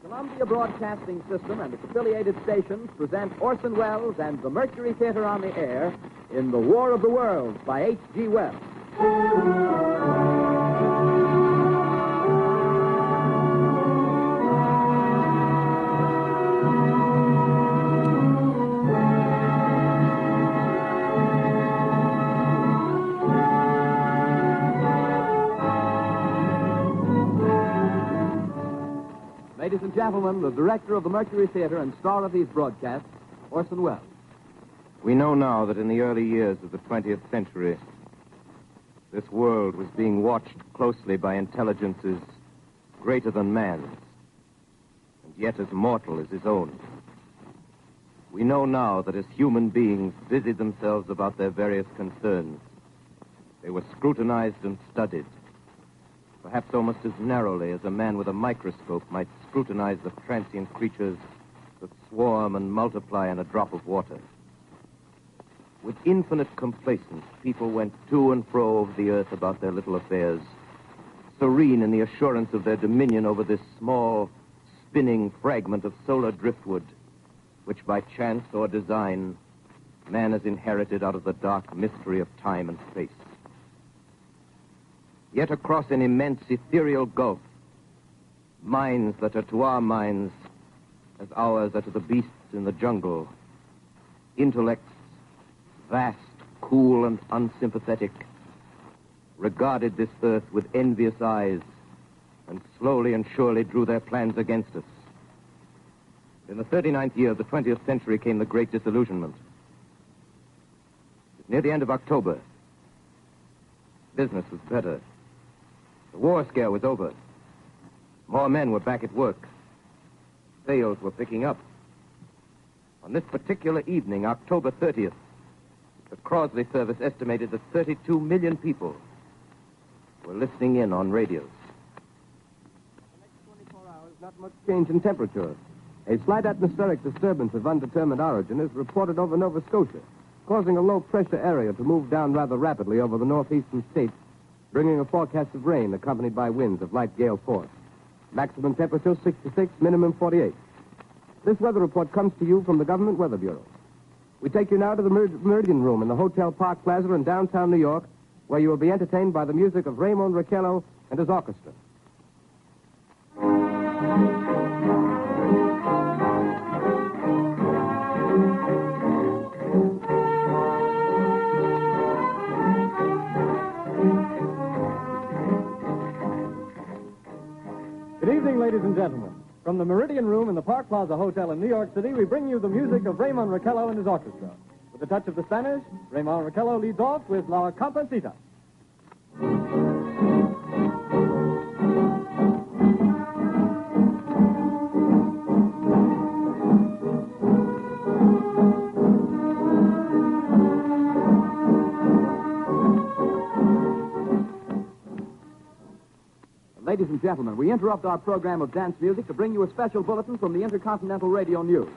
Columbia Broadcasting System and its affiliated stations present Orson Welles and the Mercury Theater on the air in The War of the Worlds by H.G. Wells. Ladies and gentlemen, the director of the Mercury Theater and star of these broadcasts, Orson Welles. We know now that in the early years of the 20th century, this world was being watched closely by intelligences greater than man's, and yet as mortal as his own. We know now that as human beings busied themselves about their various concerns, they were scrutinized and studied, perhaps almost as narrowly as a man with a microscope might scrutinize the transient creatures that swarm and multiply in a drop of water. With infinite complacence, people went to and fro over the earth about their little affairs, serene in the assurance of their dominion over this small, spinning fragment of solar driftwood, which by chance or design, man has inherited out of the dark mystery of time and space. Yet across an immense ethereal gulf, minds that are to our minds as ours are to the beasts in the jungle, intellects vast, cool, and unsympathetic, regarded this earth with envious eyes and slowly and surely drew their plans against us. In the 39th year of the 20th century came the Great Disillusionment. Near the end of October, business was better. The war scare was over. More men were back at work. Sales were picking up. On this particular evening, October 30th, the Crosley service estimated that 32 million people were listening in on radios. The next 24 hours, not much change in temperature. A slight atmospheric disturbance of undetermined origin is reported over Nova Scotia, causing a low-pressure area to move down rather rapidly over the northeastern states, bringing a forecast of rain accompanied by winds of light gale force. Maximum temperature 66, minimum 48. This weather report comes to you from the Government Weather Bureau. We take you now to the Meridian Room in the Hotel Park Plaza in downtown New York, where you will be entertained by the music of Raymond Raquello and his orchestra. Good evening, ladies and gentlemen. From the Meridian Room in the Park Plaza Hotel in New York City, we bring you the music of Raymond Raquello and his orchestra. With a touch of the Spanish, Raymond Raquello leads off with La Comparsita. Ladies and gentlemen, we interrupt our program of dance music to bring you a special bulletin from the Intercontinental Radio News.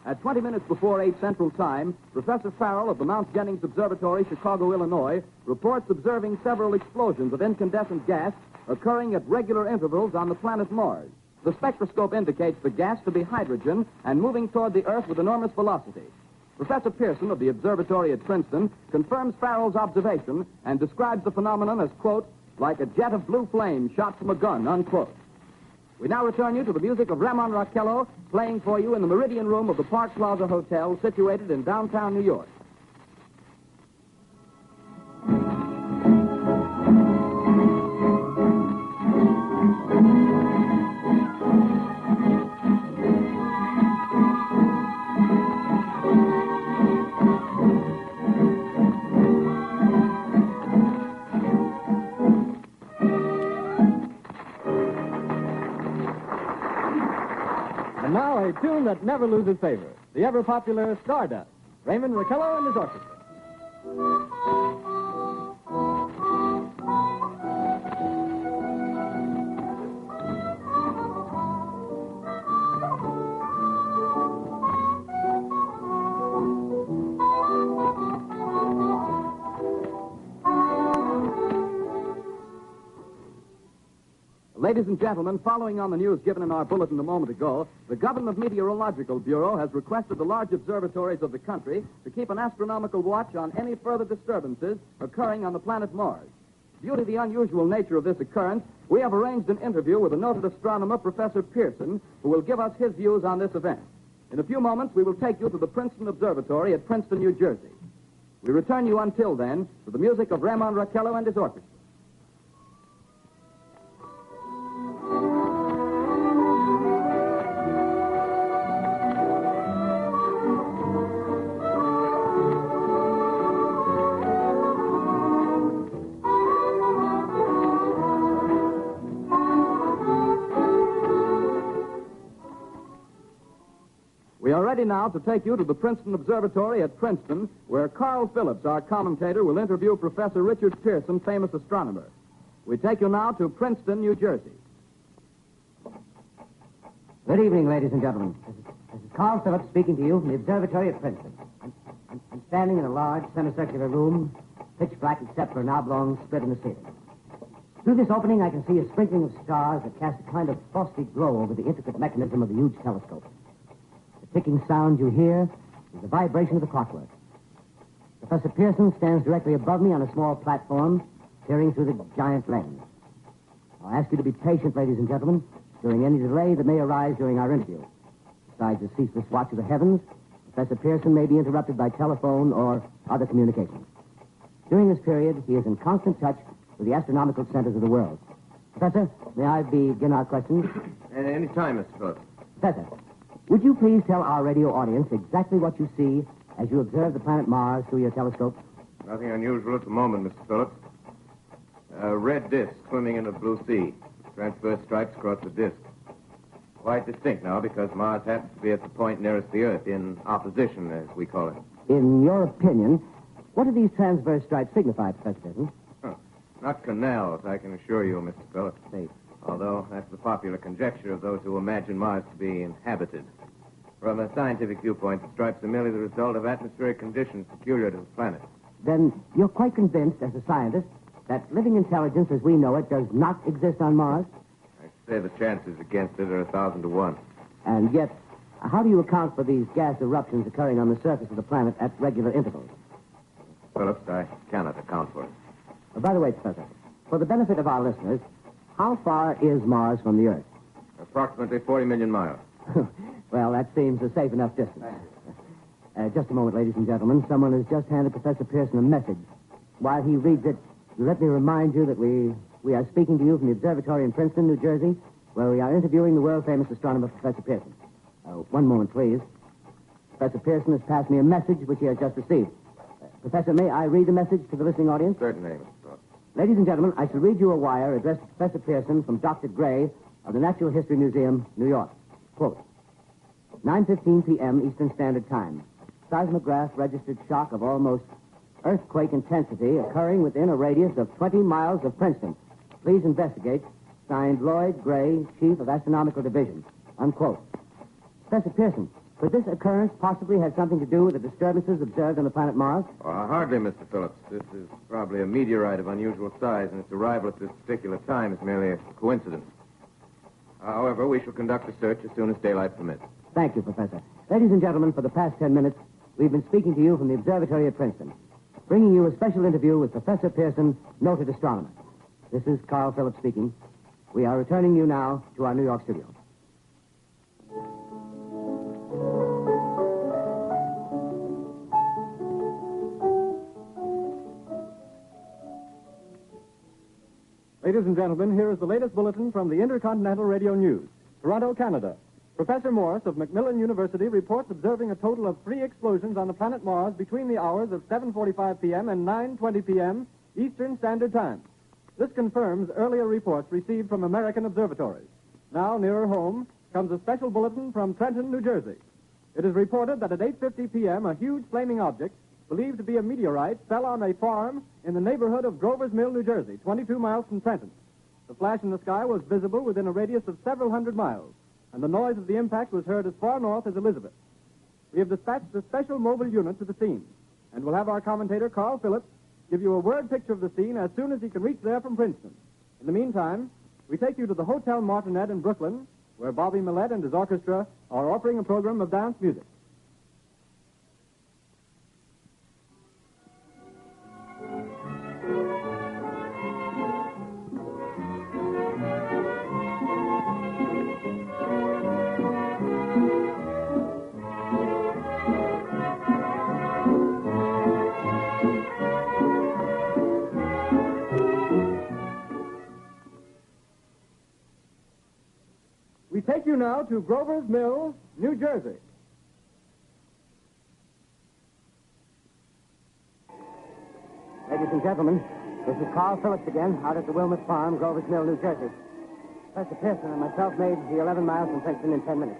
At 20 minutes before 8 Central Time, Professor Farrell of the Mount Jennings Observatory, Chicago, Illinois, reports observing several explosions of incandescent gas occurring at regular intervals on the planet Mars. The spectroscope indicates the gas to be hydrogen and moving toward the Earth with enormous velocity. Professor Pearson of the observatory at Princeton confirms Farrell's observation and describes the phenomenon as, quote, like a jet of blue flame shot from a gun, unquote. We now return you to the music of Raymond Raquello, playing for you in the Meridian Room of the Park Plaza Hotel, situated in downtown New York. And now a tune that never loses favor, the ever-popular Stardust, Raymond Raquello and his orchestra. Ladies and gentlemen, following on the news given in our bulletin a moment ago, the Government Meteorological Bureau has requested the large observatories of the country to keep an astronomical watch on any further disturbances occurring on the planet Mars. Due to the unusual nature of this occurrence, we have arranged an interview with the noted astronomer, Professor Pearson, who will give us his views on this event. In a few moments, we will take you to the Princeton Observatory at Princeton, New Jersey. We return you until then to the music of Raymond Raquello and his orchestra. We are ready now to take you to the Princeton Observatory at Princeton, where Carl Phillips, our commentator, will interview Professor Richard Pearson, famous astronomer. We take you now to Princeton, New Jersey. Good evening, ladies and gentlemen. This is Carl Phillips speaking to you from the observatory at Princeton. I'm standing in a large semicircular room, pitch black except for an oblong split in the ceiling. Through this opening, I can see a sprinkling of stars that cast a kind of frosty glow over the intricate mechanism of the huge telescope. The ticking sound you hear is the vibration of the clockwork. Professor Pearson stands directly above me on a small platform, peering through the giant lens. I'll ask you to be patient, ladies and gentlemen, during any delay that may arise during our interview. Besides the ceaseless watch of the heavens, Professor Pearson may be interrupted by telephone or other communications. During this period, he is in constant touch with the astronomical centers of the world. Professor, may I begin our questions? Any time, Mr. Phillips. Professor, would you please tell our radio audience exactly what you see as you observe the planet Mars through your telescope? Nothing unusual at the moment, Mr. Phillips. A red disk swimming in a blue sea. Transverse stripes across the disk. Quite distinct now because Mars happens to be at the point nearest the Earth, in opposition, as we call it. In your opinion, what do these transverse stripes signify, Professor Pearson? Not canals, I can assure you, Mr. Phillips. Safe. Although that's the popular conjecture of those who imagine Mars to be inhabited. From a scientific viewpoint, the stripes are merely the result of atmospheric conditions peculiar to the planet. Then you're quite convinced, as a scientist, that living intelligence as we know it does not exist on Mars? I say the chances against it are 1,000 to 1. And yet, how do you account for these gas eruptions occurring on the surface of the planet at regular intervals? Phillips, I cannot account for it. By the way, Professor, for the benefit of our listeners, how far is Mars from the Earth? Approximately 40 million miles. Well, that seems a safe enough distance. Just a moment, ladies and gentlemen. Someone has just handed Professor Pearson a message. While he reads it, let me remind you that we are speaking to you from the observatory in Princeton, New Jersey, where we are interviewing the world-famous astronomer, Professor Pearson. One moment, please. Professor Pearson has passed me a message which he has just received. Professor, may I read the message to the listening audience? Certainly, Mr. Phillips. Ladies and gentlemen, I shall read you a wire addressed to Professor Pearson from Dr. Gray of the Natural History Museum, New York. Quote, 9:15 p.m. Eastern Standard Time. Seismograph registered shock of almost earthquake intensity occurring within a radius of 20 miles of Princeton. Please investigate. Signed, Lloyd Gray, Chief of Astronomical Division. Unquote. Professor Pearson, could this occurrence possibly have something to do with the disturbances observed on the planet Mars? Hardly, Mr. Phillips. This is probably a meteorite of unusual size, and its arrival at this particular time is merely a coincidence. However, we shall conduct a search as soon as daylight permits. Thank you, Professor. Ladies and gentlemen, for the past 10 minutes, we've been speaking to you from the observatory at Princeton, bringing you a special interview with Professor Pearson, noted astronomer. This is Carl Phillips speaking. We are returning you now to our New York studio. Ladies and gentlemen, here is the latest bulletin from the Intercontinental Radio News. Toronto, Canada. Professor Morris of Macmillan University reports observing a total of 3 explosions on the planet Mars between the hours of 7:45 p.m. and 9:20 p.m. Eastern Standard Time. This confirms earlier reports received from American observatories. Now, nearer home, comes a special bulletin from Trenton, New Jersey. It is reported that at 8:50 p.m., a huge flaming object, believed to be a meteorite, fell on a farm in the neighborhood of Grover's Mill, New Jersey, 22 miles from Trenton. The flash in the sky was visible within a radius of several hundred miles, and the noise of the impact was heard as far north as Elizabeth. We have dispatched a special mobile unit to the scene, and we'll have our commentator, Carl Phillips, give you a word picture of the scene as soon as he can reach there from Princeton. In the meantime, we take you to the Hotel Martinet in Brooklyn, where Bobby Millett and his orchestra are offering a program of dance music. We take you now to Grover's Mill, New Jersey. Ladies and gentlemen, this is Carl Phillips again, out at the Wilmot Farm, Grover's Mill, New Jersey. Professor Pearson and myself made the 11 miles from Princeton in 10 minutes.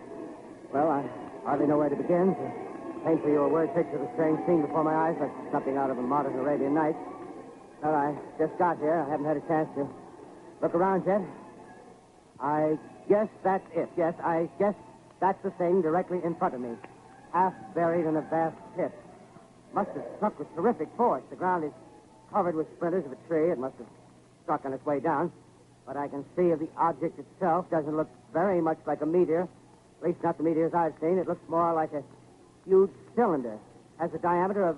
Well, I hardly know where to begin. To paint for you a word picture of a strange scene before my eyes, like something out of a modern Arabian Nights. Well, I just got here. I haven't had a chance to look around yet. I guess that's it. Yes, I guess that's the thing directly in front of me. Half buried in a vast pit. Must have struck with terrific force. The ground is covered with splinters of a tree. It must have struck on its way down. But I can see of the object itself doesn't look very much like a meteor. At least not the meteors I've seen. It looks more like a huge cylinder. Has a diameter of,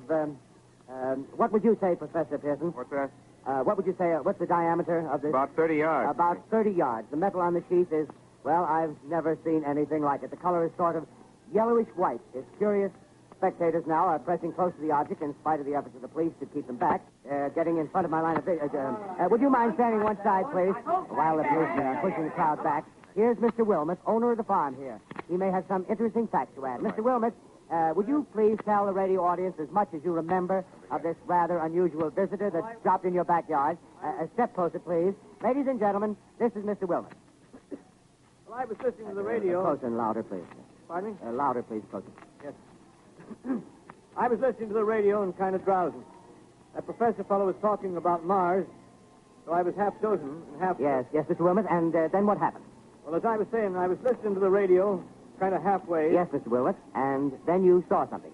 what would you say, Professor Pearson? What's that? What would you say? What's the diameter of this? About 30 yards. About 30 yards. The metal on the sheath is, well, I've never seen anything like it. The color is sort of yellowish white. It's curious. Spectators now are pressing close to the object in spite of the efforts of the police to keep them back. Getting in front of my line of vision. Would you mind standing one side, please? While the police are pushing the crowd back. Here's Mr. Wilmot, owner of the farm here. He may have some interesting facts to add. Mr. Wilmot, would you please tell the radio audience as much as you remember of this rather unusual visitor that dropped in your backyard? A step closer, please. Ladies and gentlemen, this is Mr. Wilmot. Well, I was listening to the radio. Closer and louder, please. Pardon me? Louder, please, closer. Yes. I was listening to the radio and kind of drowsing. That professor fellow was talking about Mars, so I was half chosen and half... Yes, Mr. Wilmot, and then what happened? Well, as I was saying, I was listening to the radio, kind of halfway. Yes, Mr. Wilmot, and then you saw something.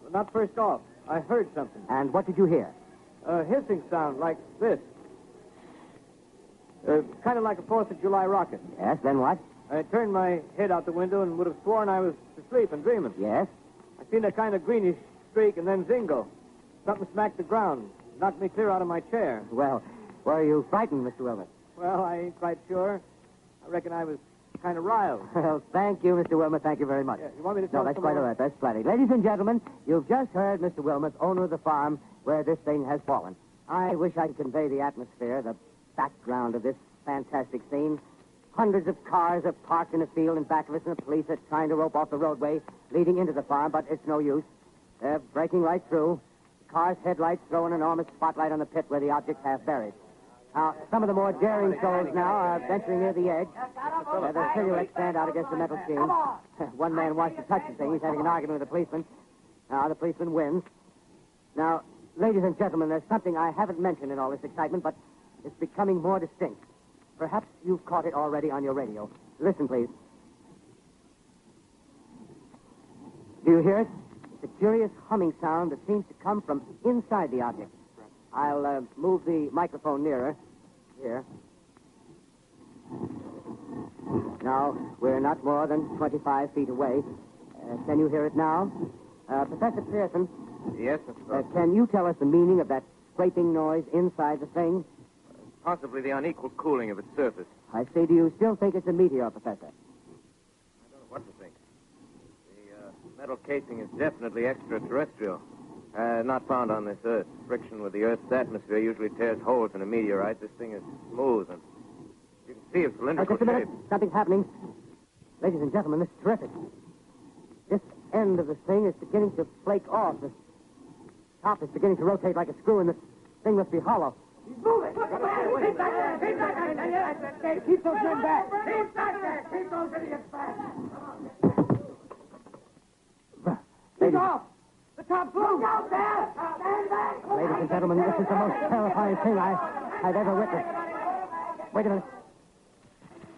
Well, not first off. I heard something. And what did you hear? A hissing sound like this. Kind of like a 4th of July rocket. Yes, then what? I turned my head out the window and would have sworn I was asleep and dreaming. Yes? I seen a kind of greenish streak and then zingo. Something smacked the ground, knocked me clear out of my chair. Well, were you frightened, Mr. Wilmot? Well, I ain't quite sure. I reckon I was kind of riled. Well, thank you, Mr. Wilmot. Thank you very much. Yeah, you want me to tell No, that's some quite more? all right. That's plenty. Ladies and gentlemen, you've just heard Mr. Wilmot, owner of the farm where this thing has fallen. I wish I could convey the atmosphere, the background of this fantastic scene. Hundreds of cars are parked in a field in back of us, and the police are trying to rope off the roadway leading into the farm, but it's no use. They're breaking right through. The car's headlights throw an enormous spotlight on the pit where the object's half buried. Now, some of the more daring souls now are venturing near the edge. Their silhouettes stand out against the metal sheen. One man wants to touch the thing. He's having an argument with the policeman. Now, the policeman wins. Now, ladies and gentlemen, there's something I haven't mentioned in all this excitement, but it's becoming more distinct. Perhaps you've caught it already on your radio. Listen, please. Do you hear it? It's a curious humming sound that seems to come from inside the object. I'll move the microphone nearer. Here. Now, we're not more than 25 feet away. Can you hear it now? Professor Pearson, Yes, Mr. can you tell us the meaning of that scraping noise inside the thing? Possibly the unequal cooling of its surface. I say, do you still think it's a meteor, Professor? I don't know what to think. The metal casing is definitely extraterrestrial. Not found on this Earth. Friction with the Earth's atmosphere usually tears holes in a meteorite. This thing is smooth, and you can see its cylindrical Just a minute. shape. Something's happening. Ladies and gentlemen, this is terrific. This end of the thing is beginning to flake off. The top is beginning to rotate like a screw, and the thing must be hollow. He's moving. Keep back there. Keep back there. Keep those men back. Keep back there. Keep those idiots back. He's off. The top blew. Look out there. Stand back. Ladies and gentlemen, this is the most terrifying thing I've ever witnessed. Wait a minute.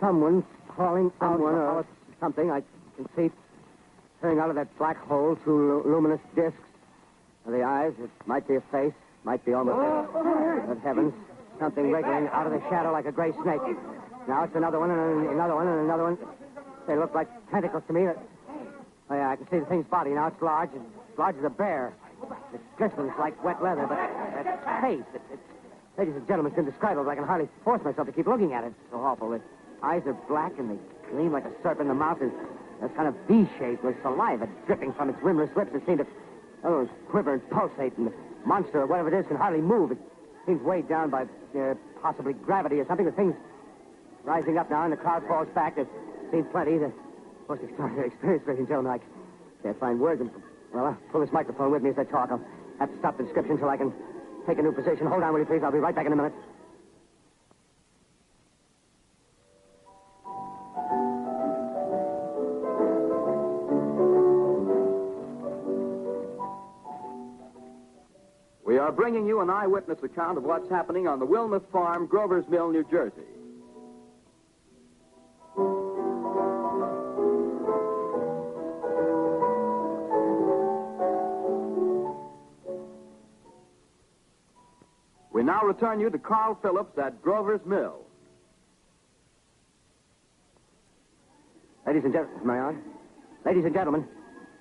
Someone's crawling out of something. I can see turning out of that black hole two luminous discs. The eyes, it might be a face, might be almost... Good heavens. Something wriggling out of the shadow like a gray snake. Now it's another one, and another one, and another one. They look like tentacles to me. Oh, yeah, I can see the thing's body. Now it's large. It's as large as a bear. It glistens like wet leather, but that face, ladies and gentlemen, it's indescribable. I can hardly force myself to keep looking at it. It's so awful. The eyes are black, and they gleam like a serpent. The mouth is kind of V-shaped with saliva dripping from its rimless lips. It seems to quiver and pulsate, and the monster, or whatever it is, can hardly move. It seems weighed down by possibly gravity or something. The thing's rising up now, and the crowd falls back. They've seen plenty. The most extraordinary experience, ladies and gentlemen. I can't find words. Well, I'll pull this microphone with me as I talk. I'll have to stop the description until I can take a new position. Hold on, will you, please? I'll be right back in a minute. We are bringing you an eyewitness account of what's happening on the Wilmuth Farm, Grover's Mill, New Jersey. We now return you to Carl Phillips at Grover's Mill. Ladies and gentlemen, am I on? Ladies and gentlemen,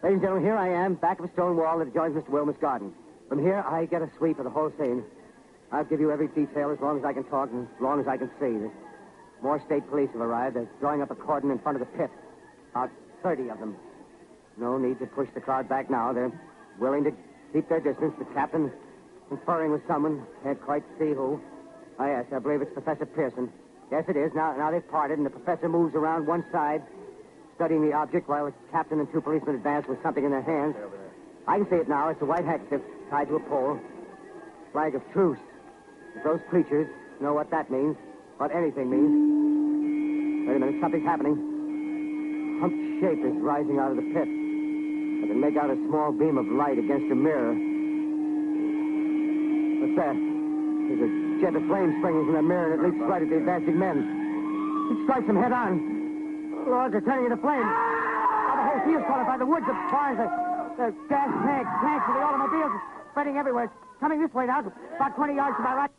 here I am, back of a stone wall that adjoins Mr. Wilmuth's garden. From here, I get a sweep of the whole scene. I'll give you every detail as long as I can talk and as long as I can see. There's more state police have arrived. They're drawing up a cordon in front of the pit. About 30 of them. No need to push the crowd back now. They're willing to keep their distance. The captain conferring with someone. Can't quite see who. Oh, yes, I believe it's Professor Pearson. Yes, it is. Now they've parted, and the professor moves around one side, studying the object while the captain and two policemen advance with something in their hands. I can see it now. It's a white handkerchief tied to a pole. Flag of truce. If those creatures know what that means, what anything means. Wait a minute, something's happening. A humped shape is rising out of the pit. I can make out a small beam of light against a mirror. What's that? There's a jet of flame springing from the mirror, and it leaps right at the advancing men. It strikes them head on. Lord, they're turning into flames. Oh, the whole field's caught up by the woods, the barns, the gas tanks of the automobiles spreading everywhere. It's coming this way now, about 20 yards to my right.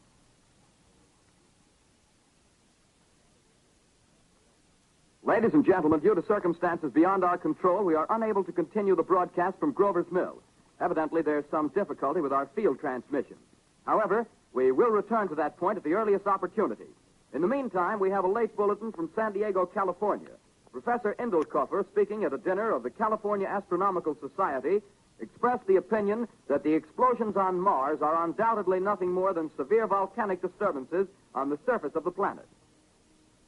Ladies and gentlemen, due to circumstances beyond our control, we are unable to continue the broadcast from Grover's Mill. Evidently, there's some difficulty with our field transmission. However, we will return to that point at the earliest opportunity. In the meantime, we have a late bulletin from San Diego, California. Professor Indelkoffer, speaking at a dinner of the California Astronomical Society, expressed the opinion that the explosions on Mars are undoubtedly nothing more than severe volcanic disturbances on the surface of the planet.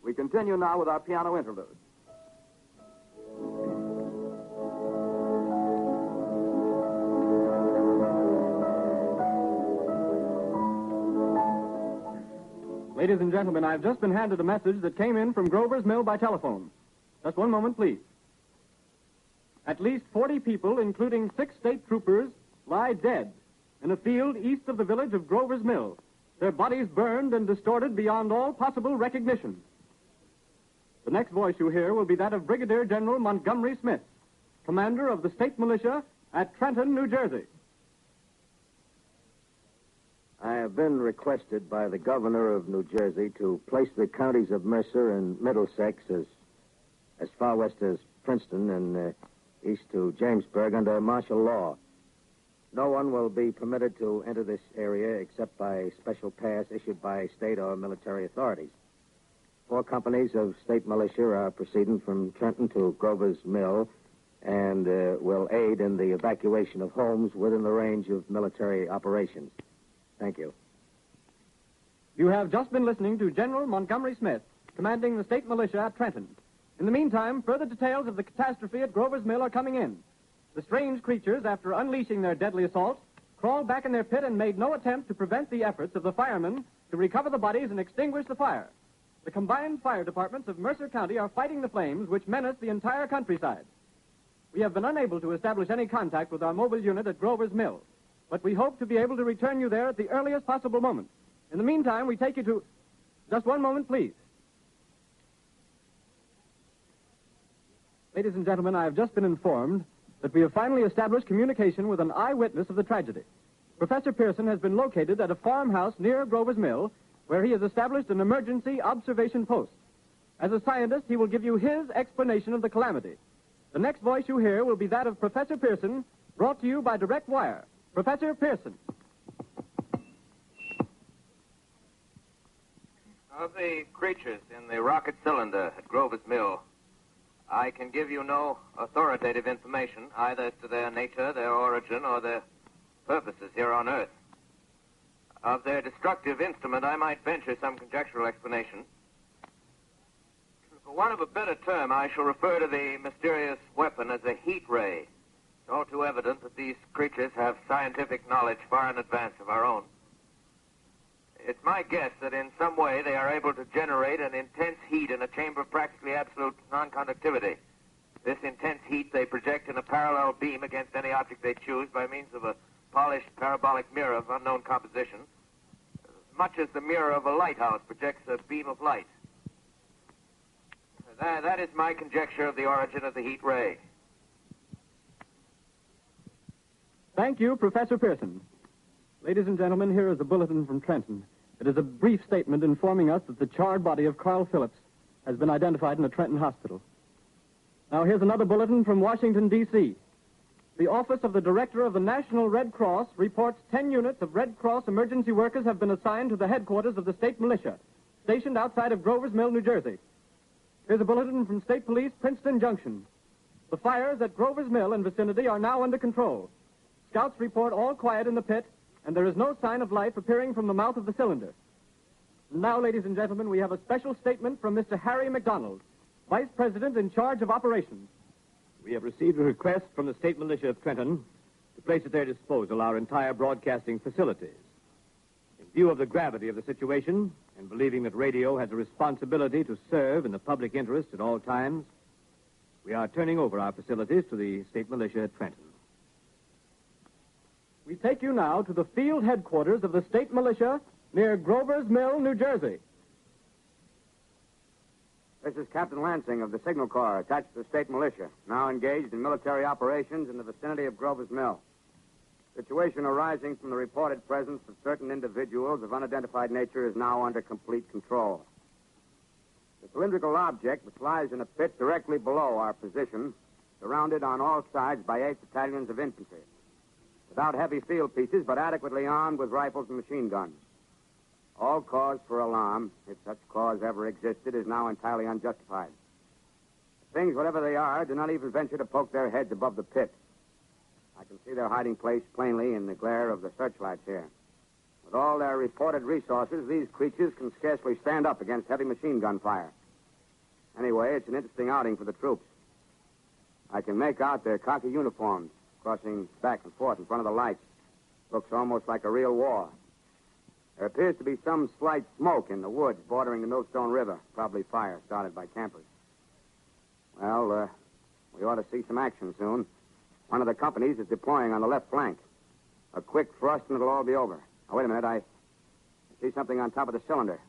We continue now with our piano interlude. Ladies and gentlemen, I've just been handed a message that came in from Grover's Mill by telephone. Just one moment, please. At least 40 people, including 6 state troopers, lie dead in a field east of the village of Grover's Mill. Their bodies burned and distorted beyond all possible recognition. The next voice you hear will be that of Brigadier General Montgomery Smith, commander of the state militia at Trenton, New Jersey. I have been requested by the governor of New Jersey to place the counties of Mercer and Middlesex as far west as Princeton and east to Jamesburg under martial law. No one will be permitted to enter this area except by special pass issued by state or military authorities. 4 companies of state militia are proceeding from Trenton to Grover's Mill and will aid in the evacuation of homes within the range of military operations. Thank you. You have just been listening to General Montgomery Smith, commanding the state militia at Trenton. In the meantime, further details of the catastrophe at Grover's Mill are coming in. The strange creatures, after unleashing their deadly assault, crawled back in their pit and made no attempt to prevent the efforts of the firemen to recover the bodies and extinguish the fire. The combined fire departments of Mercer County are fighting the flames which menace the entire countryside. We have been unable to establish any contact with our mobile unit at Grover's Mill, but we hope to be able to return you there at the earliest possible moment. In the meantime, we take you to... Just one moment, please. Ladies and gentlemen, I have just been informed that we have finally established communication with an eyewitness of the tragedy. Professor Pearson has been located at a farmhouse near Grover's Mill, where he has established an emergency observation post. As a scientist, he will give you his explanation of the calamity. The next voice you hear will be that of Professor Pearson, brought to you by direct wire. Professor Pearson. Of the creatures in the rocket cylinder at Grover's Mill, I can give you no authoritative information, either as to their nature, their origin, or their purposes here on Earth. Of their destructive instrument, I might venture some conjectural explanation. For want of a better term, I shall refer to the mysterious weapon as a heat ray. It's all too evident that these creatures have scientific knowledge far in advance of our own. It's my guess that in some way they are able to generate an intense heat in a chamber of practically absolute non-conductivity. This intense heat they project in a parallel beam against any object they choose by means of a polished parabolic mirror of unknown composition, much as the mirror of a lighthouse projects a beam of light. That is my conjecture of the origin of the heat ray. Thank you, Professor Pearson. Ladies and gentlemen, here is a bulletin from Trenton. It is a brief statement informing us that the charred body of Carl Phillips has been identified in a Trenton hospital. Now, here's another bulletin from Washington, D.C. The Office of the Director of the National Red Cross reports 10 units of Red Cross emergency workers have been assigned to the headquarters of the state militia, stationed outside of Grover's Mill, New Jersey. Here's a bulletin from State Police, Princeton Junction. The fires at Grover's Mill and vicinity are now under control. Scouts report all quiet in the pit, and there is no sign of life appearing from the mouth of the cylinder. Now, ladies and gentlemen, we have a special statement from Mr. Harry McDonald, Vice President in charge of operations. We have received a request from the state militia of Trenton to place at their disposal our entire broadcasting facilities. In view of the gravity of the situation, and believing that radio has a responsibility to serve in the public interest at all times, we are turning over our facilities to the state militia at Trenton. We take you now to the field headquarters of the state militia near Grover's Mill, New Jersey. This is Captain Lansing of the Signal Corps, attached to the state militia, now engaged in military operations in the vicinity of Grover's Mill. Situation arising from the reported presence of certain individuals of unidentified nature is now under complete control. The cylindrical object, which lies in a pit directly below our position, surrounded on all sides by 8 battalions of infantry, without heavy field pieces, but adequately armed with rifles and machine guns. All cause for alarm, if such cause ever existed, is now entirely unjustified. Things, whatever they are, do not even venture to poke their heads above the pit. I can see their hiding place plainly in the glare of the searchlights here. With all their reported resources, these creatures can scarcely stand up against heavy machine gun fire. Anyway, it's an interesting outing for the troops. I can make out their khaki uniforms crossing back and forth in front of the lights. Looks almost like a real war. There appears to be some slight smoke in the woods bordering the Millstone River, probably fire started by campers. Well, we ought to see some action soon. One of the companies is deploying on the left flank. A quick thrust and it'll all be over. Now, wait a minute. I see something on top of the cylinder.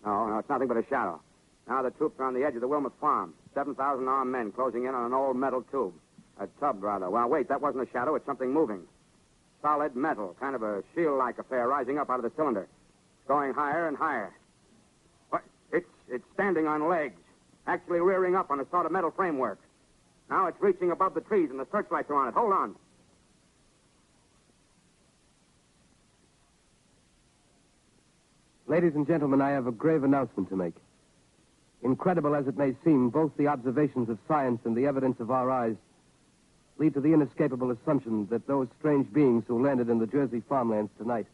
No, it's nothing but a shadow. Now the troops are on the edge of the Wilmot Farm. 7,000 armed men closing in on an old metal tube. A tub, rather. Well, wait, that wasn't a shadow. It's something moving. Solid metal, kind of a shield-like affair rising up out of the cylinder. It's going higher and higher. What? It's standing on legs, actually rearing up on a sort of metal framework. Now it's reaching above the trees and the searchlights are on it. Hold on. Ladies and gentlemen, I have a grave announcement to make. Incredible as it may seem, both the observations of science and the evidence of our eyes lead to the inescapable assumption that those strange beings who landed in the Jersey farmlands tonight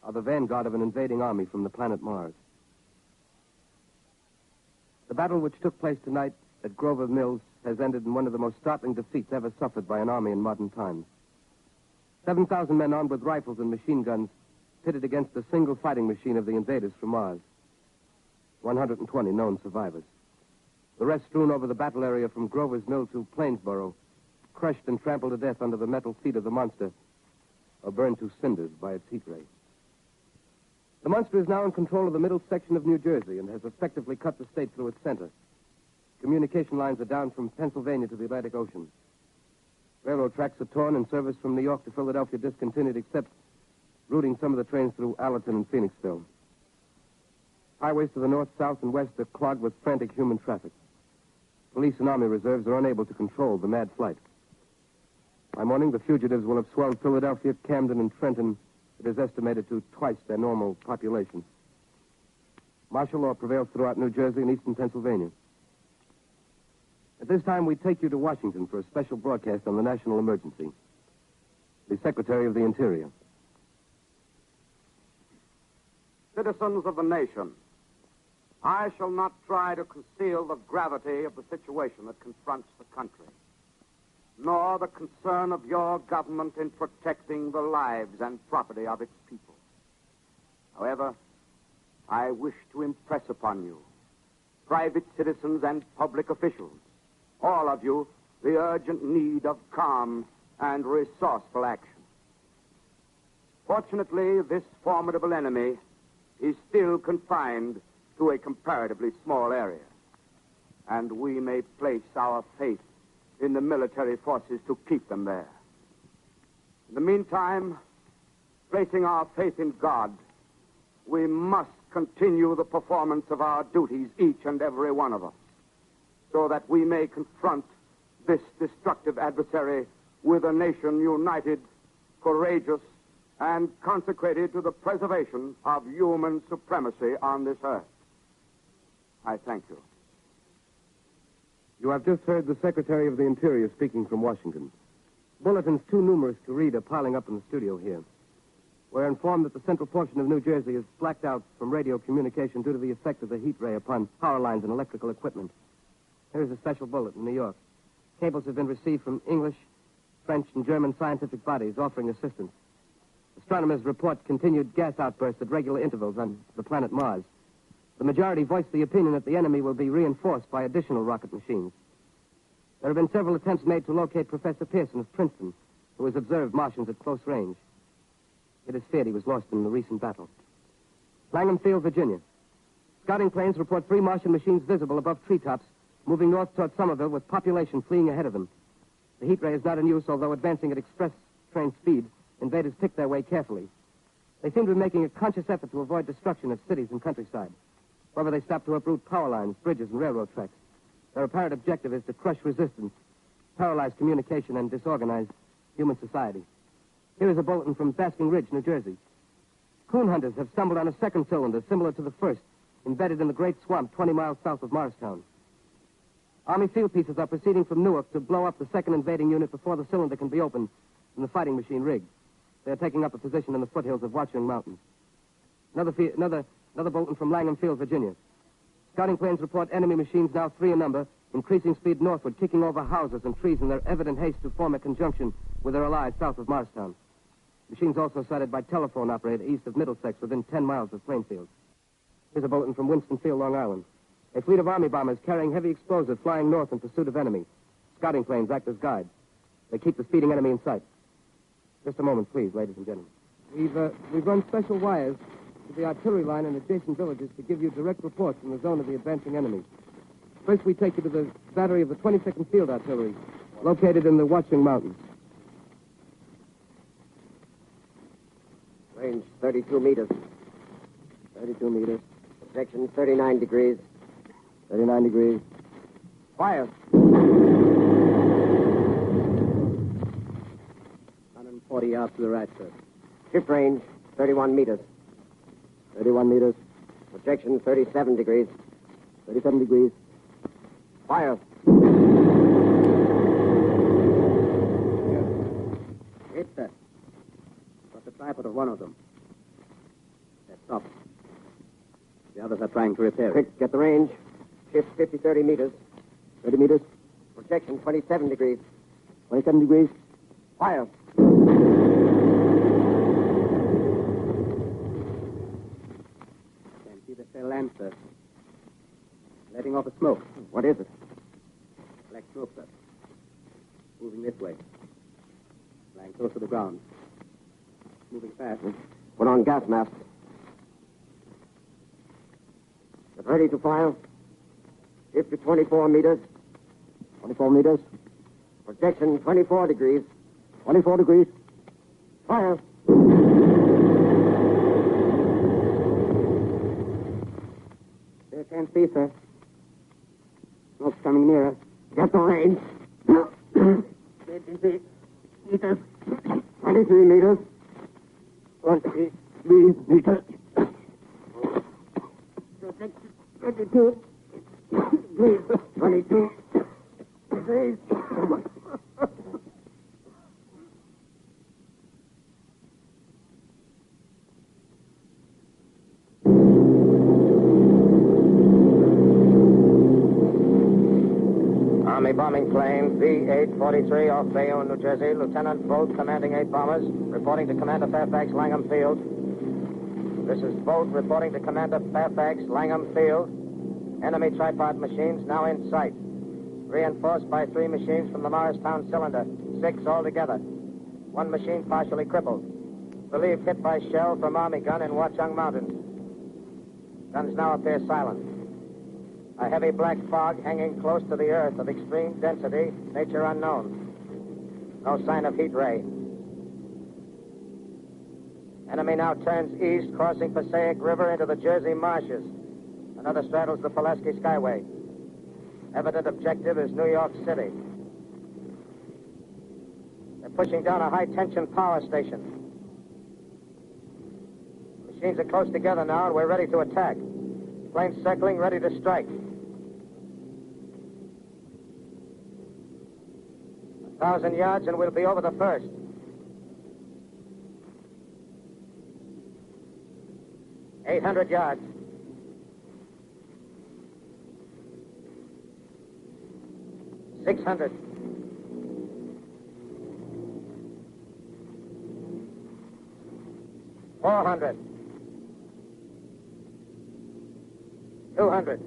are the vanguard of an invading army from the planet Mars. The battle which took place tonight at Grover Mills has ended in one of the most startling defeats ever suffered by an army in modern times. 7,000 men armed with rifles and machine guns pitted against a single fighting machine of the invaders from Mars. 120 known survivors. The rest strewn over the battle area from Grover's Mill to Plainsboro, crushed and trampled to death under the metal feet of the monster, or burned to cinders by its heat ray. The monster is now in control of the middle section of New Jersey and has effectively cut the state through its center. Communication lines are down from Pennsylvania to the Atlantic Ocean. Railroad tracks are torn and service from New York to Philadelphia discontinued, except routing some of the trains through Allerton and Phoenixville. Highways to the north, south, and west are clogged with frantic human traffic. Police and army reserves are unable to control the mad flight. By morning, the fugitives will have swelled Philadelphia, Camden, and Trenton. It is estimated to twice their normal population. Martial law prevails throughout New Jersey and eastern Pennsylvania. At this time, we take you to Washington for a special broadcast on the national emergency. The Secretary of the Interior. Citizens of the nation, I shall not try to conceal the gravity of the situation that confronts the country, nor the concern of your government in protecting the lives and property of its people. However, I wish to impress upon you, private citizens and public officials, all of you, the urgent need of calm and resourceful action. Fortunately, this formidable enemy is still confined to a comparatively small area, and we may place our faith in the military forces to keep them there. In the meantime, placing our faith in God, we must continue the performance of our duties, each and every one of us, so that we may confront this destructive adversary with a nation united, courageous, and consecrated to the preservation of human supremacy on this earth. I thank you. You have just heard the Secretary of the Interior speaking from Washington. Bulletins too numerous to read are piling up in the studio here. We're informed that the central portion of New Jersey is blacked out from radio communication due to the effect of the heat ray upon power lines and electrical equipment. Here's a special bulletin in New York. Cables have been received from English, French, and German scientific bodies offering assistance. Astronomers report continued gas outbursts at regular intervals on the planet Mars. The majority voiced the opinion that the enemy will be reinforced by additional rocket machines. There have been several attempts made to locate Professor Pearson of Princeton, who has observed Martians at close range. It is feared he was lost in the recent battle. Langham Field, Virginia. Scouting planes report 3 Martian machines visible above treetops, moving north toward Somerville with population fleeing ahead of them. The heat ray is not in use, although advancing at express train speed, invaders pick their way carefully. They seem to be making a conscious effort to avoid destruction of cities and countryside. However, they stop to uproot power lines, bridges, and railroad tracks. Their apparent objective is to crush resistance, paralyze communication, and disorganize human society. Here is a bulletin from Basking Ridge, New Jersey. Coon hunters have stumbled on a second cylinder similar to the first, embedded in the Great Swamp 20 miles south of Morristown. Army field pieces are proceeding from Newark to blow up the second invading unit before the cylinder can be opened and the fighting machine rigged. They are taking up a position in the foothills of Watchung Mountains. Another bulletin from Langham Field, Virginia. Scouting planes report enemy machines, now 3 in number, increasing speed northward, kicking over houses and trees in their evident haste to form a conjunction with their allies south of Morristown. Machines also sighted by telephone operator east of Middlesex, within 10 miles of Plainfield. Here's a bulletin from Winston Field, Long Island. A fleet of Army bombers carrying heavy explosives flying north in pursuit of enemy. Scouting planes act as guides. They keep the speeding enemy in sight. Just a moment, please, ladies and gentlemen. We've run special wires to the artillery line and adjacent villages to give you direct reports from the zone of the advancing enemy. First, we take you to the battery of the 22nd Field Artillery, located in the Watchung Mountains. Range 32 meters. 32 meters. Projection 39 degrees. 39 degrees. Fire. 140 yards to the right, sir. Ship range 31 meters. 31 meters. Projection 37 degrees. 37 degrees. Fire. Hit, sir. Got the tripod of one of them. They're stopped. The others are trying to repair it. Quick, get the range. Ship 30 meters. 30 meters. Projection 27 degrees. 27 degrees. Fire. Can't see the cell lamp, sir. Letting off a smoke. What is it? Black smoke, sir. Moving this way. Lying close to the ground. Moving fast. Put on gas mask. Get ready to fire. Ship to 24 meters. 24 meters. Projection 24 degrees. 24 degrees. Fire. Can't see, sir. Smoke's coming nearer. Got the range. 23 meters. 23 meters. 23 meters. 22. Please. 22. Please. Army bombing plane B-843 off Bayonne, New Jersey. Lieutenant Bolt, commanding 8 bombers, reporting to Commander Fairfax, Langham Field. This is Bolt reporting to Commander Fairfax, Langham Field. Enemy tripod machines now in sight. Reinforced by 3 machines from the Morristown cylinder. 6 altogether. 1 machine partially crippled. Believed hit by shell from Army gun in Watchung Mountains. Guns now appear silent. A heavy black fog hanging close to the earth of extreme density, nature unknown. No sign of heat ray. Enemy now turns east, crossing Passaic River into the Jersey marshes. Another straddles the Pulaski Skyway. Evident objective is New York City. They're pushing down a high-tension power station. Machines are close together now, and we're ready to attack. Planes circling, ready to strike. 1,000 yards, and we'll be over the first. $800 yards. $600. $400. $200.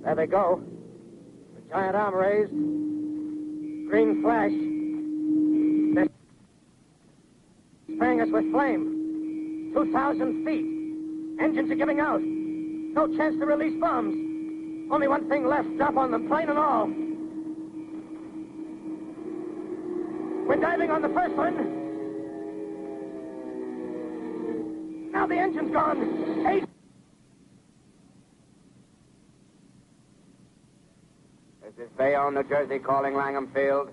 There they go. The giant arm raised. Green flash. They're spraying us with flame. 2,000 feet. Engines are giving out. No chance to release bombs. Only one thing left. Drop on them, plane and all. We're diving on the first one. Now the engine's gone. 8. This is Bayonne, New Jersey, calling Langham Field.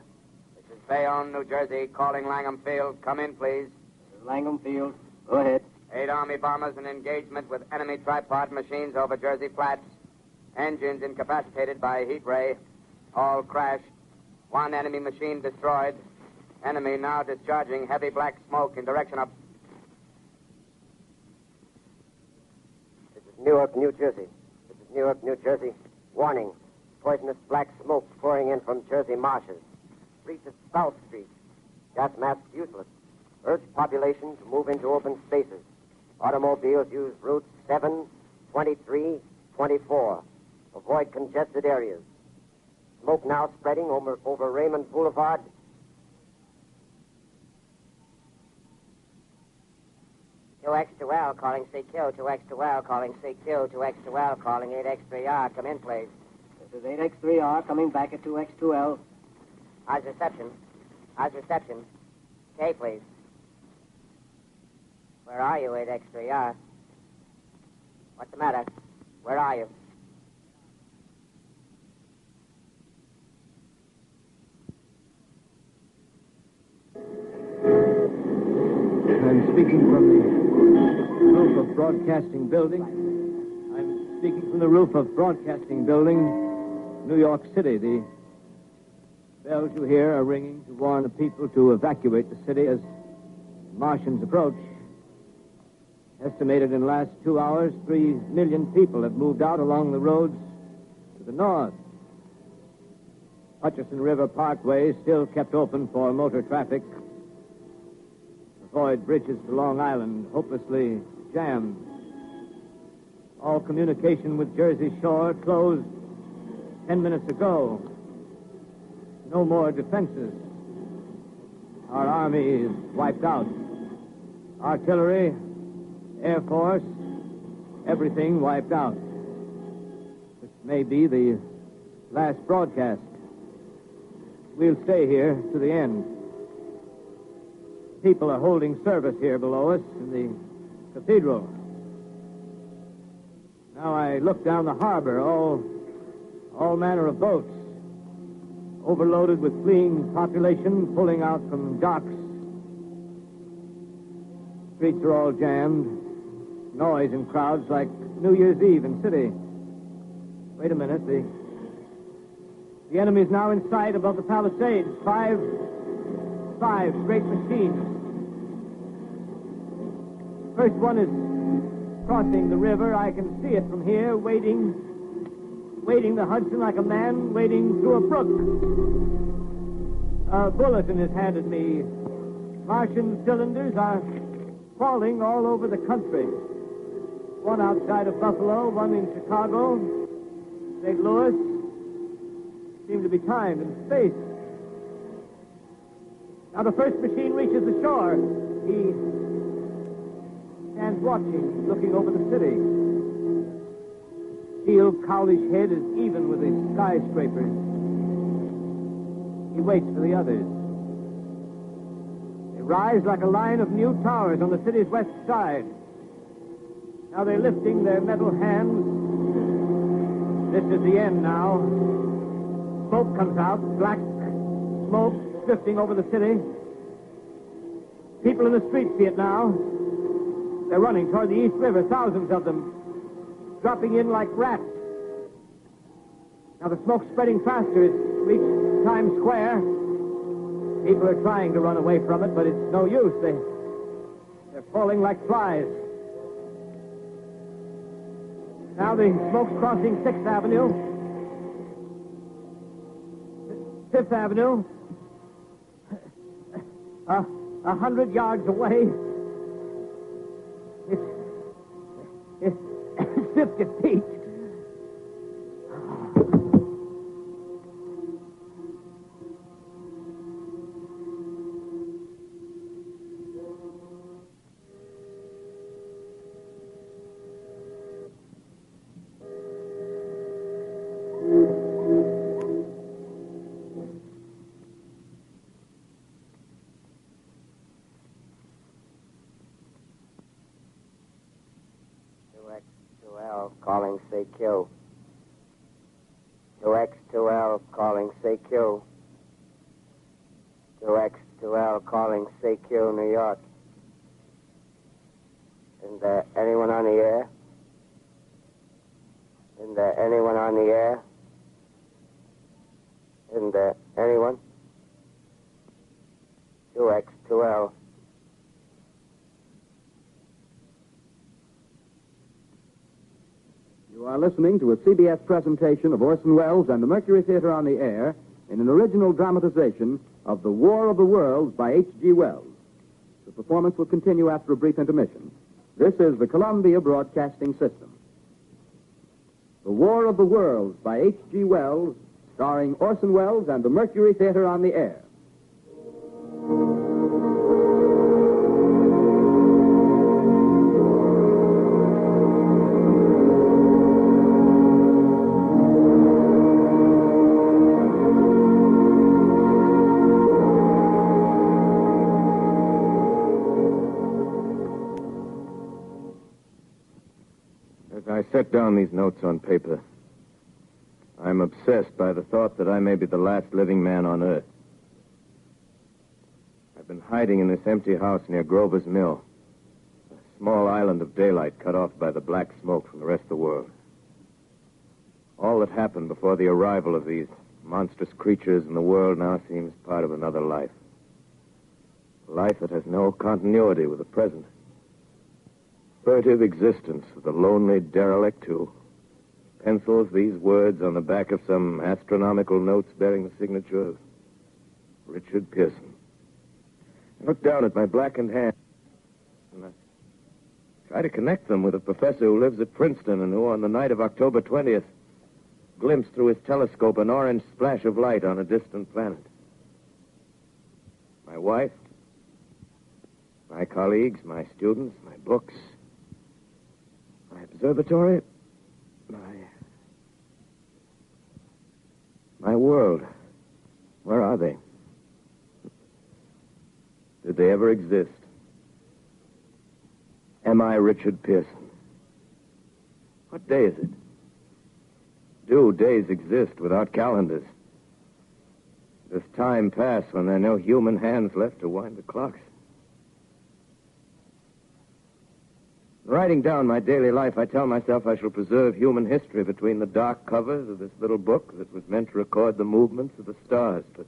This is Bayonne, New Jersey, calling Langham Field. Come in, please. This is Langham Field. Go ahead. 8 Army bombers in engagement with enemy tripod machines over Jersey Flats. Engines incapacitated by heat ray. All crashed. 1 enemy machine destroyed. Enemy now discharging heavy black smoke in direction of... This is Newark, New Jersey. This is Newark, New Jersey. Warning. Poisonous black smoke pouring in from Jersey marshes. Street is South Street. Gas masks useless. Urge population to move into open spaces. Automobiles use routes 7, 23, 24. Avoid congested areas. Smoke now spreading over Raymond Boulevard. X2L calling CQ, 2X2L calling CQ, 2X2L calling 8X3R. Come in, please. This is 8X3R coming back at 2X2L. How's reception? How's reception? Okay, please. Where are you, 8X3R? What's the matter? Where are you? I'm speaking from the roof of Broadcasting Building. I'm speaking from the roof of Broadcasting Building, New York City. The bells you hear are ringing to warn the people to evacuate the city as Martians approach. Estimated in the last 2 hours, 3 million people have moved out along the roads to the north. Hutchison River Parkway is still kept open for motor traffic. Avoid bridges to Long Island, hopelessly jammed. All communication with Jersey Shore closed 10 minutes ago. No more defenses. Our army is wiped out. Artillery, Air Force, everything wiped out. This may be the last broadcast. We'll stay here to the end. People are holding service here below us in the cathedral. Now I look down the harbor, all manner of boats, overloaded with fleeing population pulling out from docks. Streets are all jammed. Noise in crowds like New Year's Eve in city. Wait a minute. The enemy's now in sight above the Palisades. Five great machines. First one is crossing the river. I can see it from here, wading the Hudson like a man wading through a brook. A bulletin is handed me. Martian cylinders are falling all over the country. One outside of Buffalo, one in Chicago, St. Louis. Seem to be timed in space. Now the first machine reaches the shore. He stands watching, looking over the city. Steel Cowley's head is even with the skyscrapers. He waits for the others. They rise like a line of new towers on the city's west side. Now they're lifting their metal hands. This is the end now. Smoke comes out, black smoke drifting over the city. People in the streets see it now. They're running toward the East River, thousands of them, dropping in like rats. Now the smoke's spreading faster. It's reached Times Square. People are trying to run away from it, but it's no use. They're falling like flies. Now the smoke's crossing 6th Avenue. 5th Avenue. 100 yards away. It's 50 feet. Calling CQ. 2X2L calling CQ. 2X2L calling CQ, New York. Isn't there anyone on the air? Isn't there anyone on the air? Isn't there anyone? 2X2L. You are listening to a CBS presentation of Orson Welles and the Mercury Theater on the Air in an original dramatization of The War of the Worlds by H.G. Wells. The performance will continue after a brief intermission. This is the Columbia Broadcasting System. The War of the Worlds by H.G. Wells, starring Orson Welles and the Mercury Theater on the Air. I set down these notes on paper. I'm obsessed by the thought that I may be the last living man on Earth. I've been hiding in this empty house near Grover's Mill, a small island of daylight cut off by the black smoke from the rest of the world. All that happened before the arrival of these monstrous creatures in the world now seems part of another life. A life that has no continuity with the present. Furtive existence of the lonely derelict who pencils these words on the back of some astronomical notes bearing the signature of Richard Pearson. I look down at my blackened hand and I try to connect them with a professor who lives at Princeton and who, on the night of October 20th, glimpsed through his telescope an orange splash of light on a distant planet. My wife, my colleagues, my students, my books, my observatory, my world. Where are they? Did they ever exist? Am I Richard Pearson? What day is it? Do days exist without calendars? Does time pass when there are no human hands left to wind the clocks? Writing down my daily life, I tell myself I shall preserve human history between the dark covers of this little book that was meant to record the movements of the stars. But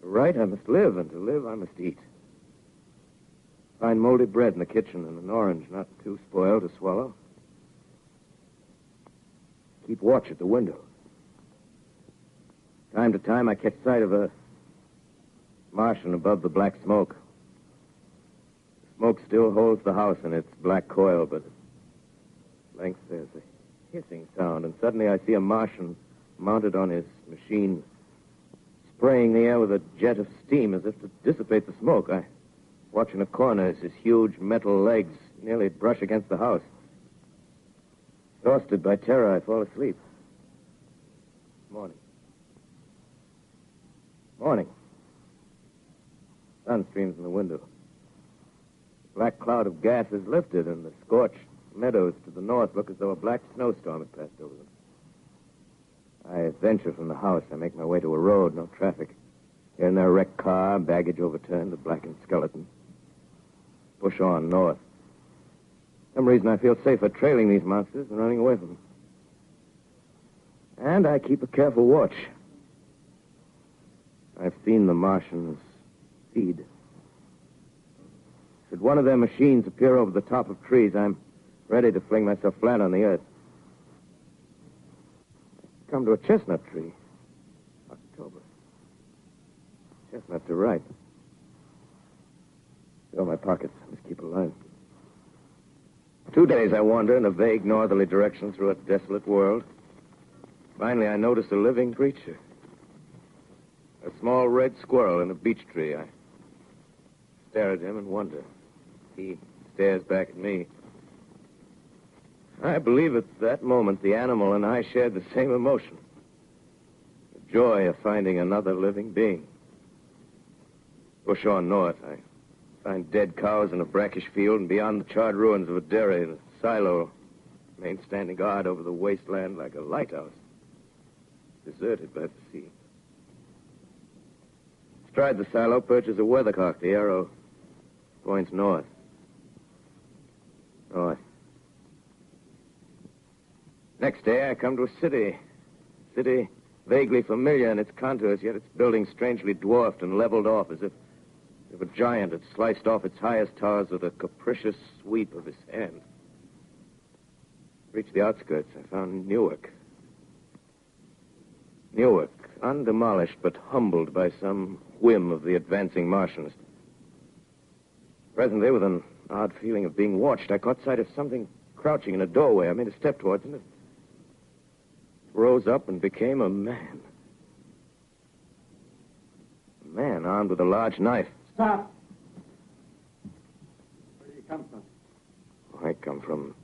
to write, I must live, and to live, I must eat. Find moldy bread in the kitchen and an orange not too spoiled to swallow. Keep watch at the window. Time to time, I catch sight of a Martian above the black smoke. Smoke still holds the house in its black coil, but at length there's a hissing sound, and suddenly I see a Martian mounted on his machine, spraying the air with a jet of steam as if to dissipate the smoke. I watch in a corner as his huge metal legs nearly brush against the house. Exhausted by terror, I fall asleep. Morning. Sun streams in the window. Black cloud of gas is lifted, and the scorched meadows to the north look as though a black snowstorm had passed over them. I venture from the house. I make my way to a road, no traffic. Here and there, a wrecked car, baggage overturned, a blackened skeleton. Push on north. For some reason, I feel safer trailing these monsters than running away from them. And I keep a careful watch. I've seen the Martians feed. Should one of their machines appear over the top of trees, I'm ready to fling myself flat on the earth. Come to a chestnut tree. October. Chestnuts are ripe. Fill my pockets. Must keep alive. 2 days I wander in a vague northerly direction through a desolate world. Finally, I notice a living creature. A small red squirrel in a beech tree. I stare at him and wonder. He stares back at me. I believe at that moment the animal and I shared the same emotion. The joy of finding another living being. Push on north. I find dead cows in a brackish field, and beyond the charred ruins of a dairy, the silo remains standing guard over the wasteland like a lighthouse, deserted by the sea. Astride the silo perches a weathercock. The arrow points north. North. Next day, I come to a city. City vaguely familiar in its contours, yet its buildings strangely dwarfed and leveled off as if a giant had sliced off its highest towers with a capricious sweep of his hand. Reached the outskirts. I found Newark. Newark, undemolished but humbled by some whim of the advancing Martians. Presently, with an odd feeling of being watched, I caught sight of something crouching in a doorway. I made a step towards it. It rose up and became a man. A man armed with a large knife. Stop! Where do you come from? I come from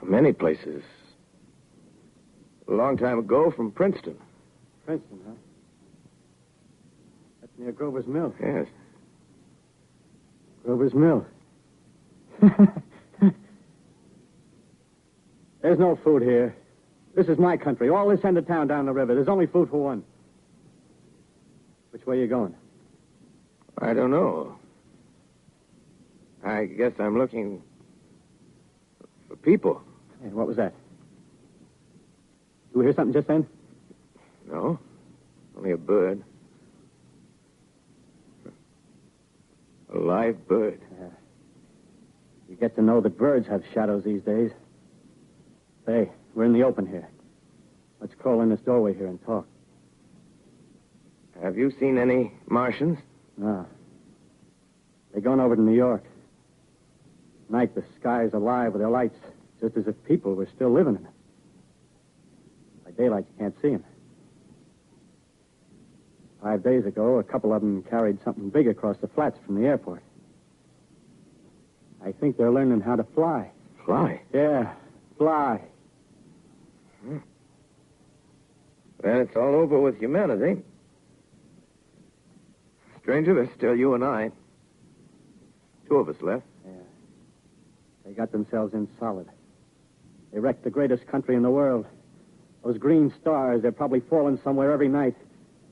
many places. A long time ago, from Princeton. Princeton, huh? That's near Grover's Mill. Yes. Grover's Mill. There's no food here. This is my country. All this end of town down the river. There's only food for one. Which way are you going? I don't know. I guess I'm looking for people. Hey, what was that? You hear something just then? No. Only a bird. A live bird. You get to know that birds have shadows these days. Hey, we're in the open here. Let's crawl in this doorway here and talk. Have you seen any Martians? No. They're going over to New York. Night, the sky's alive with their lights, just as if people were still living in it. By daylight, you can't see them. 5 days ago, a couple of them carried something big across the flats from the airport. I think they're learning how to fly. Fly? Yeah, fly. Well, it's all over with humanity. Stranger, there's still you and I. 2 of us left. Yeah. They got themselves in solid. They wrecked the greatest country in the world. Those green stars, they're probably falling somewhere every night.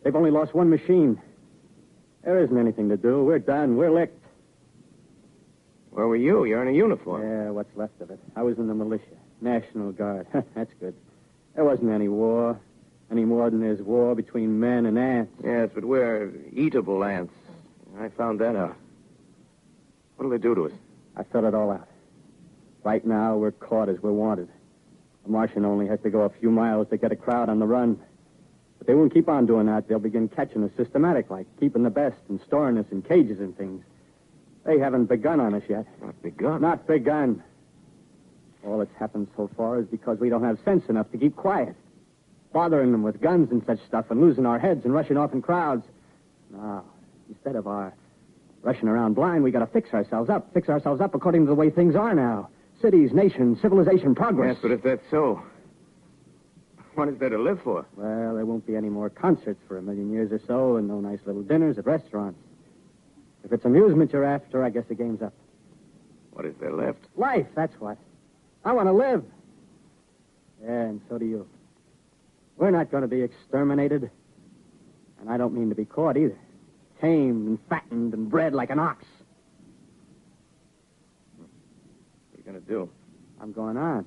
They've only lost one machine. There isn't anything to do. We're done. We're licked. Where were you? You're in a uniform. Yeah, what's left of it. I was in the militia. National Guard. That's good. There wasn't any war. Any more than there's war between men and ants. Yes, but we're eatable ants. I found that out. What'll they do to us? I thought it all out. Right now, we're caught as we're wanted. A Martian only has to go a few miles to get a crowd on the run. But they won't keep on doing that. They'll begin catching us systematic, like keeping the best and storing us in cages and things. They haven't begun on us yet. Not begun? Not begun. All that's happened so far is because we don't have sense enough to keep quiet. Bothering them with guns and such stuff and losing our heads and rushing off in crowds. No, instead of our rushing around blind, we got to fix ourselves up. Fix ourselves up according to the way things are now. Cities, nations, civilization, progress. Yes, but if that's so, what is there to live for? Well, there won't be any more concerts for 1,000,000 years or so, and no nice little dinners at restaurants. If it's amusement you're after, I guess the game's up. What is there left? Life, that's what. I want to live. Yeah, and so do you. We're not going to be exterminated. And I don't mean to be caught either. Tamed and fattened and bred like an ox. What are you going to do? I'm going on.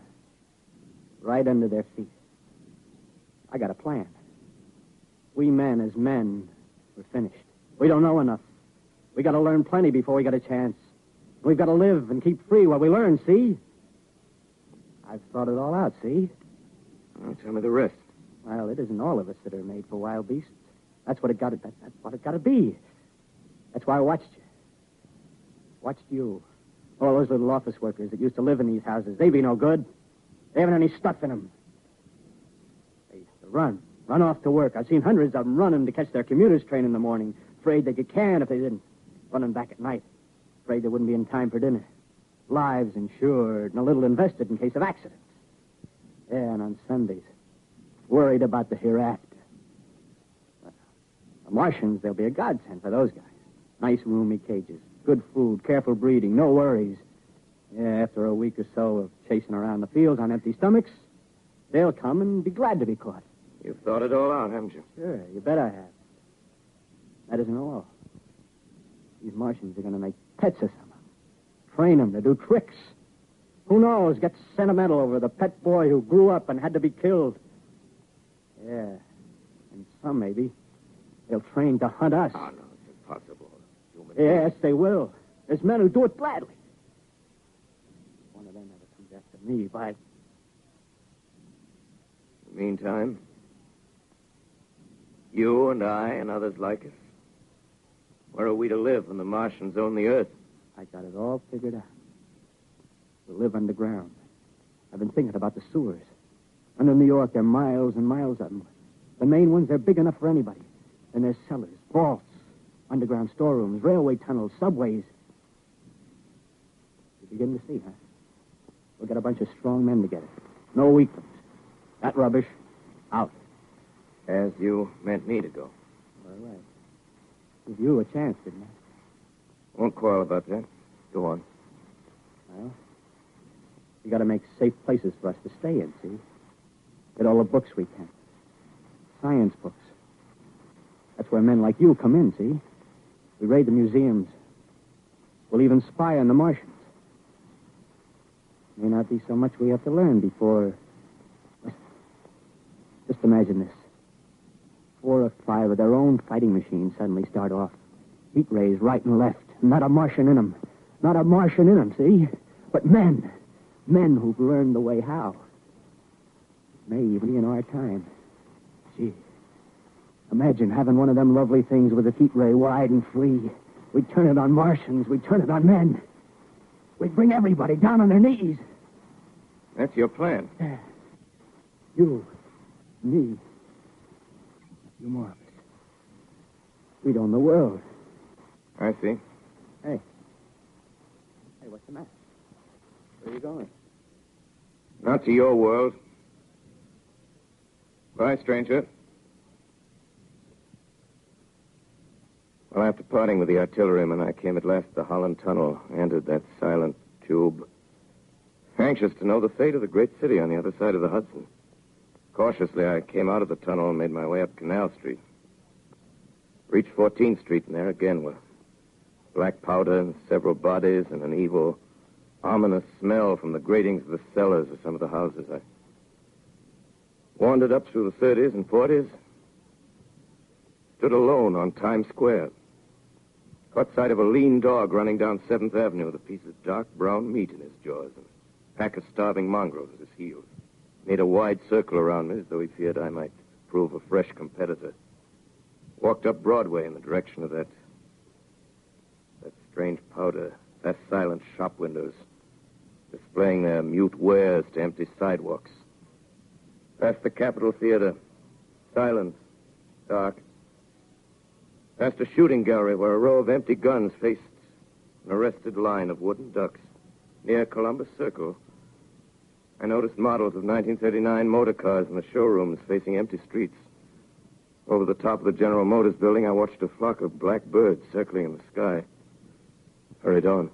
Right under their feet. I got a plan. We men, as men, we're finished. We don't know enough. We got to learn plenty before we got a chance. We've got to live and keep free while we learn, see? I've thought it all out, see? Well, tell me the rest. Well, it isn't all of us that are made for wild beasts. That's what it got. That's what it got to be. That's why I watched you. Watched you. All those little office workers that used to live in these houses. They be no good. They haven't any stuff in them. They used to run off to work. I've seen hundreds of them running to catch their commuter's train in the morning, afraid they'd get canned if they didn't. Running back at night, afraid they wouldn't be in time for dinner. Lives insured and a little invested in case of accidents. Yeah, and on Sundays, worried about the hereafter. The Martians, they'll be a godsend for those guys. Nice, roomy cages, good food, careful breeding, no worries. Yeah, after a week or so of chasing around the fields on empty stomachs, they'll come and be glad to be caught. You've thought it all out, haven't you? Sure, you bet I have. That isn't all. These Martians are going to make pets of some. Train them to do tricks. Who knows, get sentimental over the pet boy who grew up and had to be killed. Yeah, and some maybe. They'll train to hunt us. Oh, no, it's impossible. Yes, they will. There's men who do it gladly. One of them never comes after me, by... In the meantime, you and I and others like us, where are we to live when the Martians own the Earth? I got it all figured out. We'll live underground. I've been thinking about the sewers. Under New York, there are miles and miles of them. The main ones, they're big enough for anybody. And there's cellars, vaults, underground storerooms, railway tunnels, subways. You begin to see, huh? We'll get a bunch of strong men together. No weaklings. That rubbish, out. As you meant me to go. All right. Give you a chance, didn't I? Won't quarrel about that. Go on. Well, we got to make safe places for us to stay in, see? Get all the books we can. Science books. That's where men like you come in, see? We raid the museums. We'll even spy on the Martians. May not be so much we have to learn before... Just imagine this. 4 or 5 of their own fighting machines suddenly start off. Heat rays right and left. Not a Martian in them. Not a Martian in them, see? But men. Men who've learned the way how. May even be in our time. Gee. Imagine having one of them lovely things with a heat ray wide and free. We'd turn it on Martians. We'd turn it on men. We'd bring everybody down on their knees. That's your plan. You. Me. A few more of us. We'd own the world. I see. Hey. Hey, what's the matter? Where are you going? Not to your world. Bye, stranger. Well, after parting with the artilleryman, I came at last to the Holland Tunnel, entered that silent tube, Anxious to know the fate of the great city on the other side of the Hudson. Cautiously, I came out of the tunnel and made my way up Canal Street. Reached 14th Street, and there again were black powder and several bodies and an evil, ominous smell from the gratings of the cellars of some of the houses. I wandered up through the 30s and 40s, stood alone on Times Square. Caught sight of a lean dog running down 7th Avenue with a piece of dark brown meat in his jaws and a pack of starving mongrels at his heels. Made a wide circle around me as though he feared I might prove a fresh competitor. Walked up Broadway in the direction of that strange powder, past silent shop windows, displaying their mute wares to empty sidewalks. Past the Capitol Theater, silent, dark. Past a shooting gallery where a row of empty guns faced an arrested line of wooden ducks. Near Columbus Circle, I noticed models of 1939 motor cars in the showrooms facing empty streets. Over the top of the General Motors building, I watched a flock of black birds circling in the sky. Hurried on.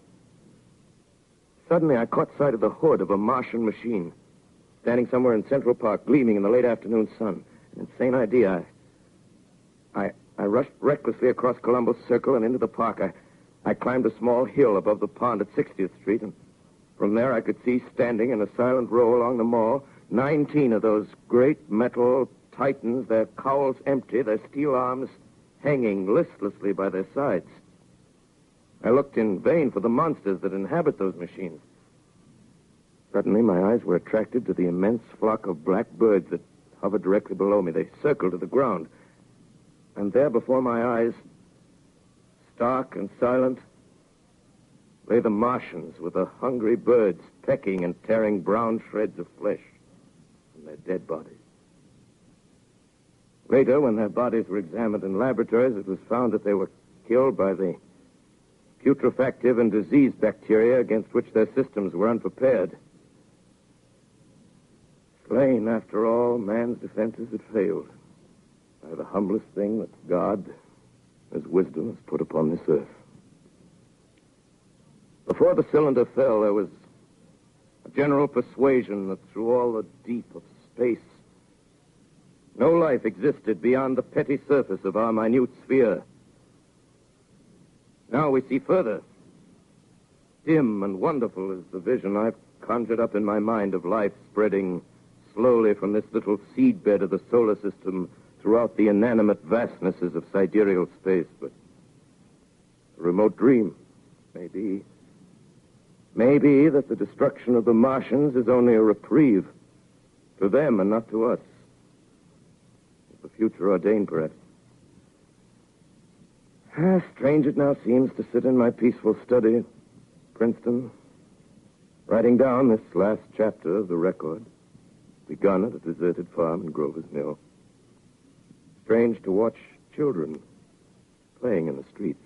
Suddenly, I caught sight of the hood of a Martian machine, standing somewhere in Central Park, gleaming in the late afternoon sun. An insane idea. I rushed recklessly across Columbus Circle and into the park. I climbed a small hill above the pond at 60th Street, and from there I could see, standing in a silent row along the mall, 19 of those great metal titans, their cowls empty, their steel arms hanging listlessly by their sides. I looked in vain for the monsters that inhabit those machines. Suddenly, my eyes were attracted to the immense flock of black birds that hovered directly below me. They circled to the ground. And there before my eyes, stark and silent, lay the Martians with the hungry birds pecking and tearing brown shreds of flesh from their dead bodies. Later, when their bodies were examined in laboratories, it was found that they were killed by the putrefactive and disease bacteria against which their systems were unprepared. Slain, after all, man's defenses had failed by the humblest thing that God, His wisdom, has put upon this earth. Before the cylinder fell, there was a general persuasion that through all the deep of space, no life existed beyond the petty surface of our minute sphere. Now we see further. Dim and wonderful is the vision I've conjured up in my mind of life spreading slowly from this little seedbed of the solar system throughout the inanimate vastnesses of sidereal space. But a remote dream, maybe. Maybe that the destruction of the Martians is only a reprieve to them and not to us. The future ordained, perhaps. Strange it now seems to sit in my peaceful study at Princeton, writing down this last chapter of the record, begun at a deserted farm in Grover's Mill. Strange to watch children playing in the streets.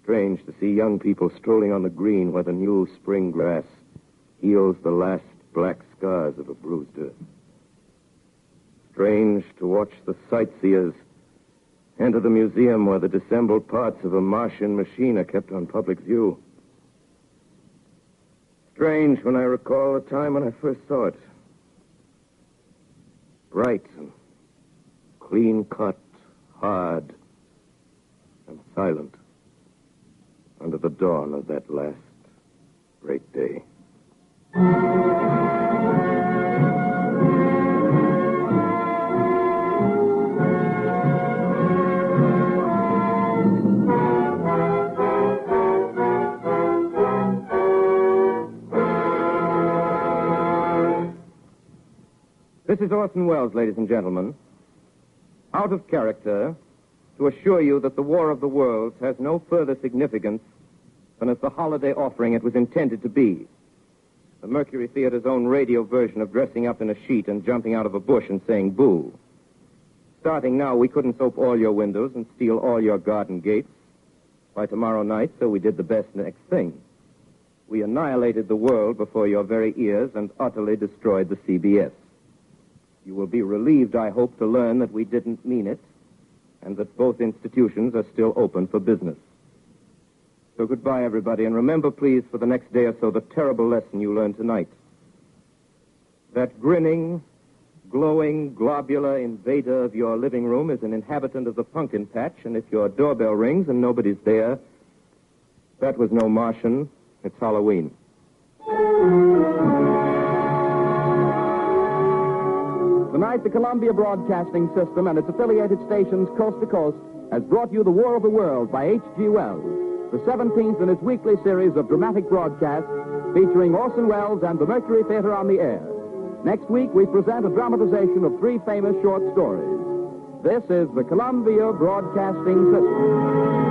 Strange to see young people strolling on the green where the new spring grass heals the last black scars of a bruised earth. Strange to watch the sightseers enter the museum where the dissembled parts of a Martian machine are kept on public view. Strange when I recall the time when I first saw it. Bright and clean-cut, hard and silent under the dawn of that last great day. This is Orson Welles, ladies and gentlemen. Out of character, to assure you that the War of the Worlds has no further significance than as the holiday offering it was intended to be. The Mercury Theater's own radio version of dressing up in a sheet and jumping out of a bush and saying boo. Starting now, we couldn't soap all your windows and steal all your garden gates. By tomorrow night, so we did the best next thing. We annihilated the world before your very ears and utterly destroyed the CBS. You will be relieved, I hope, to learn that we didn't mean it, and that both institutions are still open for business. So goodbye, everybody, and remember, please, for the next day or so, the terrible lesson you learned tonight. That grinning, glowing, globular invader of your living room is an inhabitant of the pumpkin patch, and if your doorbell rings and nobody's there, that was no Martian. It's Halloween. Tonight, the Columbia Broadcasting System and its affiliated stations coast to coast has brought you The War of the World by H.G. Wells, the 17th in its weekly series of dramatic broadcasts featuring Orson Welles and the Mercury Theater on the air. Next week, we present a dramatization of 3 famous short stories. This is the Columbia Broadcasting System.